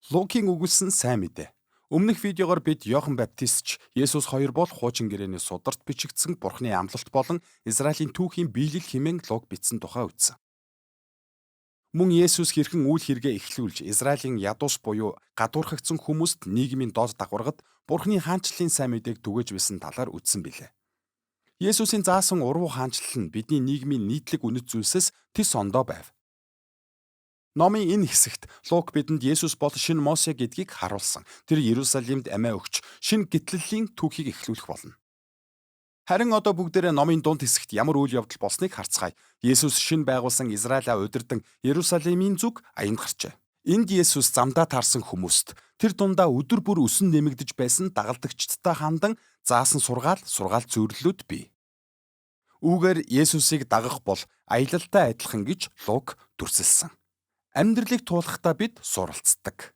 Лукийн өгүүлсэн сайн мэдээ. Өмнөх видеогоор бид Иохан Баптистч Есүс хоёр бол хуучин гэрээний сударт бичигдсэн Бурхны амлалт болон Израилийн түүхийн биелэл хэмээн Лук бичсэн тухай үзсэн. Мөн Есүс хэрхэн үйл хэрэгээ эхлүүлж Израилийн ядуус буюу гадуурхагдсан хүмүүст нийгмийн доод дагваргад Бурхны хаанчлалын сайн мэдээг түгэж байсан талаар үзсэн билээ. Есүсийн заасан урвуу хаанчлал нь бидний нийгмийн нийтлэг үнэт зүйлсээс тис ондоо байв. Номын энэ хэсэгт Лук бидэнд Есүс бол шинэ Мосе гэдгийг харуулсан. Тэр Иерусалимд амиа өгч шинэ гитлэлийн түүхийг эхлүүлэх болно. Харин одоо бүгдээрээ номын дунд хэсэгт ямар үйл явдал болсныг харцгаая. Есүс шинэ байгуулсан Израилаа удирдан Иерусалимийн зүг аянд гарчээ. Энд Есүс замдаа таарсан хүмүүст тэр дундаа өдөр бүр өсөн нэмэгдэж байсан дагалдагчдтай хандан заасан сургаал зөвлөлүүд бий. Үүгээр Есүсийг дагах бол аялалтай адилхан гэж Лук дүрсэлсэн. Амьдралыг туулахдаа бид суралцдаг.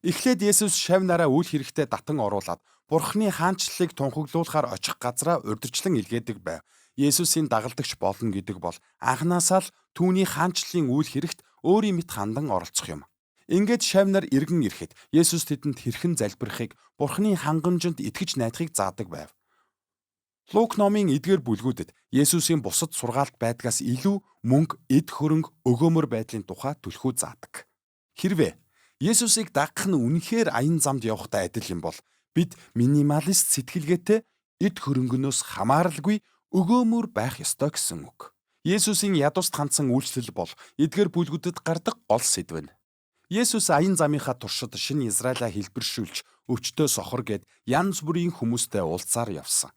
Эхлээд Есүс шав нараа үйл хэрэгтээ татан оруулаад Бурхны хаанчлалыг тунхаглуулахаар очих газраа урьдчилан илгээдэг байв. Есүсийн дагалдагч болно гэдэг бол анханасаа л түүний хаанчлалын үйл хэрэгт өөрийн мэт хандан оролцох юм. Ингээд шав нар иргэн ирэхэд Есүс тэдэнд хэрхэн залбирахыг, Бурхны хангамжинд итгэж найдахыг заадаг байв. Лук номын эдгээр бүлгүүдэд Есүсийн бусад сургаалт байдгаас илүү мөнгө, эд хөрөнгө, өгөөмөр байдлын тухай түлхүү заадаг. Хэрвээ Есүсийг дагах нь үнэхээр аян замд явахтай адил юм бол бид минималист сэтгэлгээтэй эд хөрөнгөнөөс хамааралгүй өгөөмөр байх ёстой гэсэн үг. Есүсийн ядуст хандсан үйлчлэл бол эдгээр бүлгүүдэд гардаг гол сэдв нь. Есүс аян замынхаа туршид шинэ Израилаа хэлбэршүүлж, өвчтөө сохор гэд янз бүрийн хүмүүстэй уулзаар явсан.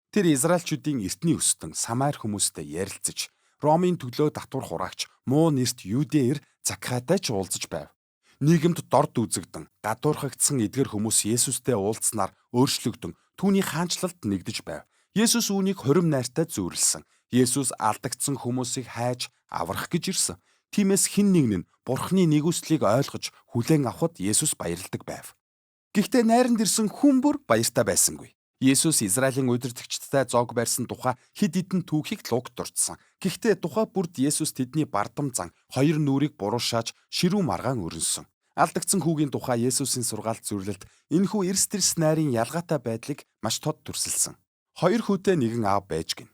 Тэр Израильчүүдийн эртний өстөн Самар хүмүүстэй ярилцаж, Ромын төлөө татвар хураагч муу нэрт Юдээр Закхайтай ч уулзаж байв. Нийгэмд дорд үзэгдэн, гадуурхагдсан эдгэр хүмүүс Есүстэй уулзнаар өөрчлөгдөн түүний хаанчлалд нэгдэж байв. Есүс үүнийг хорим найртай зүйрлсэн. Есүс алдагдсан хүмүүсийг хайж аврах гэж ирсэн. Тиймээс хэн нэгэн нь Бурхны нэгүслийг ойлгож хүлээн авахд Есүс баярладаг байв. Гэхдээ найранд ирсэн хүн бүр баяртай байсангүй. Есүс Израилийн удирдагчдтай зоог барьсан тухай хэд хэдэн түүхийг Лук дурдсан. Гэхдээ тухай бүрд Есүс тэдний бардам зан хоёр нүрийг буруушааж ширүү маргаан өрнсөн. Алдагдсан хүүгийн тухай Есүсийн сургаалт зөвлөлд энэхүү эрс тэрс найрын ялгаатай байдлыг маш тод төрсөлсөн. Хоёр хүүтэй нэгэн аав байж гин.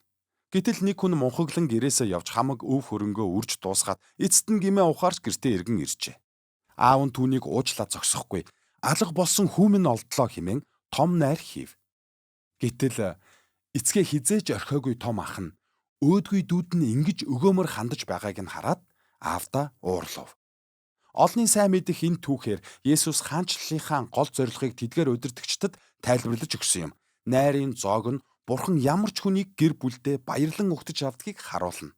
Гэтэл нэг хүн мунхаглан гэрээсээ явж хамаг өв хөрөнгөө үрж дуусгаад эцэст нь гимээ ухаарч гэртээ эргэн иржээ. Аав нь түүнийг уучлаад зогсохгүй. Алга болсон хүм нь олдлоо хэмээн том найр хийв. Гэтэл эцгээ хизээж орхиогүй том ах нь өөдгүй дүүд нь ингэж өгөөмөр хандаж байгааг нь хараад аавдаа уурлав. Олонний сайн мэдих энэ түүхээр Есүс хаанчлалынхаа гол зорилгыг тэдгээр удирдагчдад тайлбарлаж өгсөн юм. Найрын зоог нь Бурхан ямар ч хүнийг гэр бүлдээ баярлан угтаж авдгийг харуулна.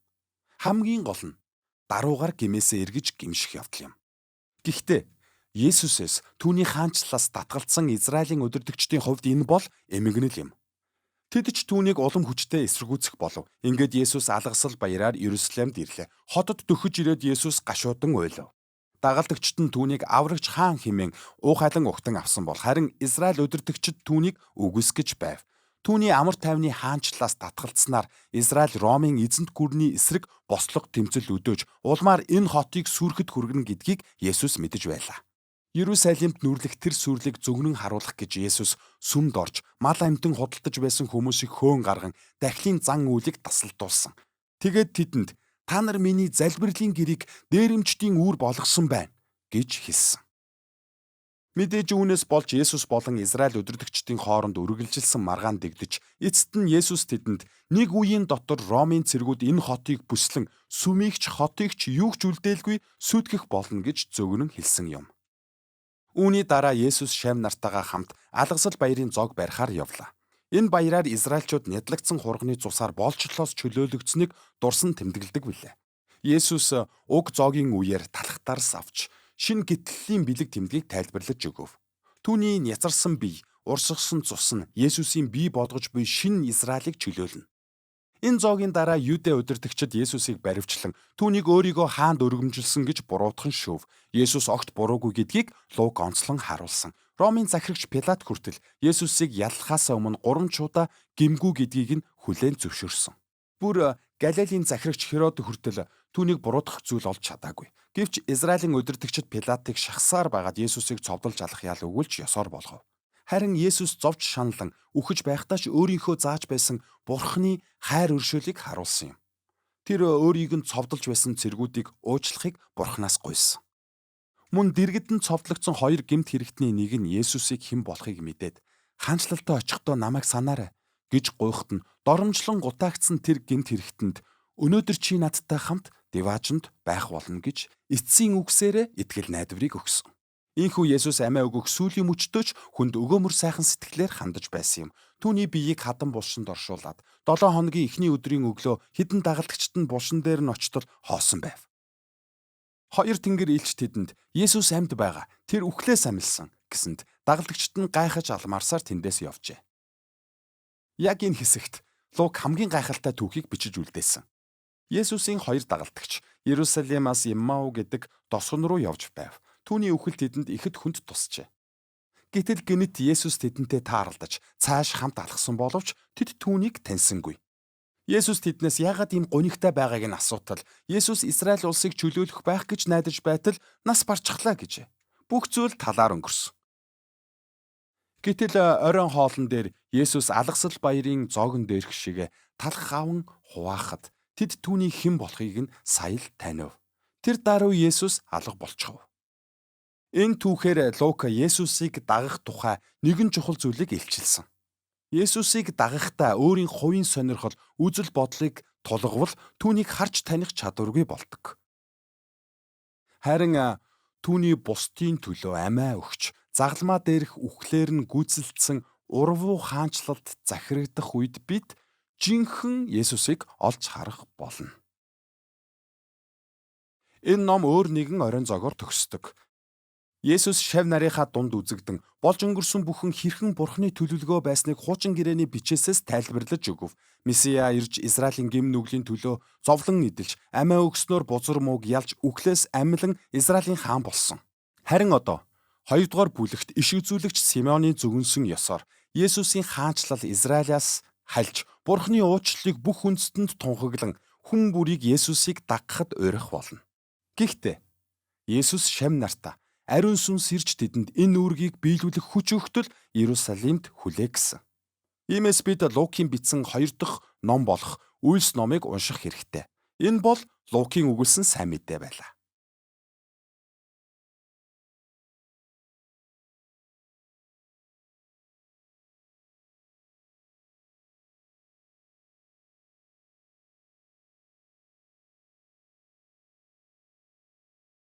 Хамгийн гол нь даруугаар гимээсээ эргэж гимших явдал юм. Гэхдээ Есүсээс түүний хаанчлалаас татгалзсан Израилийн удирдагчдын хувьд энэ бол эмгэнэл юм. Тэд ч түүнийг улам хүчтэй эсэргүүцэх болов. Ингээд Есүс алгасал баяраар Иерусалимд ирлээ. Хотод дөхөж ирээд Есүс гашуудан уйлав. Дагалдагчид нь түүнийг аврагч хаан хэмээн уухайлан угтан авсан бол харин Израиль удирдагчид түүнийг үгүйсгэж байв. Түүний амар тайвны хаанчлалаас татгалцснаар Израиль Ромын эзэнт гүрний эсрэг бослого тэмцэл өдөөж улмаар энэ хотыг сүрхэд хүргэнэ гэдгийг Есүс мэдэж байлаа. Иерусалимд нүрлэх тэр сүрлийг зөвгнөн харуулах гэж Есүс сүмд орж мал амьтан худалдаж байсан хүмүүсийг хөөн гарган дахлын зан үйлийг тасалдуулсан. Тэгээд тэдэнд та нар миний залбирлын гэрийг дээрэмчдийн үүр болгосон байна гэж хэлсэн. Мэдээж үүнээс болж Есүс болон Израиль удирдагчдын хооронд үргэлжилсэн маргаан дэгдэж эцэст нь Есүс тэдэнд нэг үеийн дотор Ромын цэргүүд энэ хотыг бүслэн сүмийгч хотыгч юу ч үлдээлгүй сүтгэх болно гэж зөвгнөн хэлсэн юм. Үүний дараа Есүс шав нартайгаа хамт алгасал баярын зоог барихаар явлаа. Энэ баяраар Израильчууд нядлагдсан хурганы цусаар болчлоос чөлөөлөгдсөнийг дурсан тэмдэглэдэг билээ. Есүс уг зоогийн үеэр талхтаарс авч шинэ гитлэлийн бэлэг тэмдгийг тайлбарлаж өгөв. Түүний няцарсан бие, урсгасан цус нь Есүсийн бие болгож буй шинэ Израилийг чөлөөлнө. Энэ зоогийн дараа Юдэ удирдагчид Есүсийг баривчлан түүнийг өөрийгөө хаанд өргөмжилсөн гэж буруутхан шүүв. Есүс огт буруугүй гэдгийг Лук онцлон харуулсан. Ромын захирагч Пилат хүртэл Есүсийг яллахаас өмнө 3 чуудаа гимгүү гэдгийг нь хүлээн зөвшөөрсөн. Бүр Галилийн захирагч Херод хүртэл түүнийг буруутгах зүйл олж чадаагүй. Гэвч Израилийн удирдагчид Пилатыг шахсаар байгаад Есүсийг цовдолж алах ял өгүүлж ёсоор болгов. Харин Есүс зовж шаналн үхэж байхдаа ч өөрийнхөө зааж байсан Бурхны хайр өршөөлийг харуулсан юм. Тэр өөрийг нь цовдолж байсан цэргүүдийг уучлахыг Бурханаас гуйсан. Мөн дэргэд нь цовдлогдсон хоёр гэмт хэрэгтний нэг нь Есүсийг хэн болохыг мэдээд хаанчлалтаа очихдоо намайг санаарай гэж гуйхад нь доромжлон гутаагцсан тэр гэмт хэрэгтэнд өнөөдөр чи надтай хамт Деважинд байх болно гэж эцсийн үгсээрээ итгэл найдварыг өгсөн. Ийхүү Есүс амиа өгөх сүүлийн мөчтөөч хүнд өгөөмөр сайхан сэтгэлээр хандаж байсан юм. Түүний биеийг хадан булшинд оршуулад 7 хоногийн эхний өдрийн өглөө хідэн дагалдагчид нь булшин дээр нь очтол хоосон байв. Хоёр тэнгэр илч тэдэнд Есүс амьд байгаа. Тэр үхлээс амилсан гэсэнд дагалдагчид нь гайхаж алмарсаар тэндээс явжээ. Яг энэ хэсэгт Лук хамгийн гайхалтай түүхийг бичиж үлдээсэн. Есүсийн хоёр дагалдагч Иерусалимаас Иммау гэдэг досгон руу явж байв. Түүний үхэл тэдэнд ихэд хүнд тусчээ. Гэтэл гэнэт Есүс тэдэнтэй тааралдаж цааш хамт алхсан боловч тэд түүнийг таньсангүй. Есүс тэднээс яагаад ийм гунигтай байгааг нь асуутал Есүс Израиль улсыг чөлөөлөх байх гэж найдаж байтал нас барчихлаа гэжээ. Бүх зүйл талаар өнгөрсөн. Гэтэл оройн хоолн дээр Есүс алгасал баярын зоогон дээрх шиг талх аван хуваахад тэд түүний хэн болохыг нь сая л танив. Тэр даруй Есүс алга болчихов. Энэ түүхээр Лука Есүсийг дагах тухай нэгэн чухал зүйлийг илчилсэн. Есүсийг дагахдаа өөрийн хувийн сонирхол, үзэл бодлыг тулгавал түүнийг харж таних чадваргүй болдог. Харин түүний бусдын төлөө амиа өгч, загалмаа дээрх үхлээр нь гүйцэлдсэн урвуу хаанчлалд захирагдах үед бид жинхэнэ Есүсийг олж харах болно. Энэ ном өөр нэгэн оройн зоогоор төгсдөг. Есүс шав нарийнхаа дунд үзэгдэн болж өнгөрсөн бүхэн хэрхэн Бурхны төлөвлөгөө байсныг хуучин гэрээний бичээсээс тайлбарлаж өгөв. Месиа ирж Израилийн гэм нүглийн төлөө зовлон идэлж, амиа өгснөөр бузар мууг ялж үхлээс амилан Израилийн хаан болсон. Харин одоо 2 дугаар бүлэгт иш үзүүлэгч Симеоны зөвгөнсөн ёсоор Есүсийн хаанчлал Израилаас хальж Бурхны уучлалыг бүх үндэстэнд тунхаглан хүн бүрийг Есүсийг дагахад урих болно. Гэхдээ Есүс шав нартаа ариун сүнс ирж тэдэнд энэ үүргийг биелүүлэх хүч өгтөл Иерусалимд хүлээх гэсэн. Иймээс бид Лукийн бичсэн 2 дахь ном болох Үйлс номыг унших хэрэгтэй. Энэ бол Лукийн өгүүлсэн сайн мэдээ байлаа.